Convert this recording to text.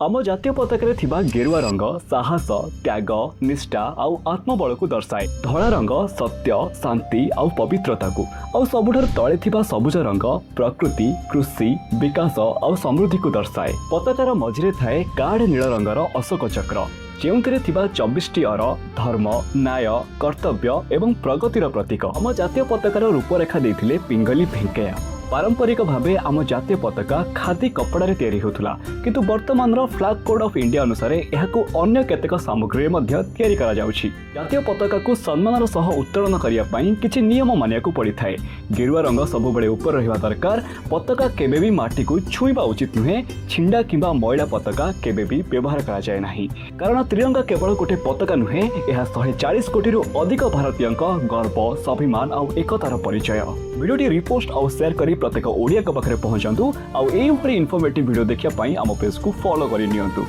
आम जातीय पताका थिबा गेरुआ रंग साहस त्याग निष्ठा आउ आत्मबल को दर्शाए। धला रंग सत्य शांति आउ पवित्रता को आउ सबुठार तले थिबा सबुज रंग प्रकृति कृषि विकास आउ समृद्धि को दर्शाए। पताकार मझिरे थाए गाढ़ नील रंगर अशोक चक्र जेउथिरे थिबा 24टी अर धर्म न्याय कर्तव्य एवं प्रगतिर प्रतीक। आम जातीय पताकार रूपरेखा देथिले पिंगली भेंकैया। पारंपरिक भावे आम जातीय पताका खादी कपड़ारे तैयारी होथुला किंतु वर्तमान फ्लैग कोड ऑफ इंडिया अनुसार यहाकू अन्य केतेक सामग्री मध्य तैयारी करा जाउछि। जातीय पताका को सम्मानर सह उत्तोलन करिया पई किछि नियम मानियाकू पड़िथाए। गेरुआ रंग सबु बेले ऊपर रहिबा दरकार। पताका केबे भी माटी को छुईबा उचित नुहे। छिंडा किंबा मैला पताका केबे भी व्यवहार करा जाय नाही कारण त्रिरंगा केवल गोटे पताका नुहे, यह 140 कोटी अधिक भारतीय गर्व स्वाभिमान और एकतार परिचय। वीडियोटी रिपोस्ट और शेयर करी प्रत्येक ओडिया पाखे पहुंचतु। आउ एही इनफॉर्मेटिव वीडियो देखिया पई आम पेज को फॉलो करि नियंतु।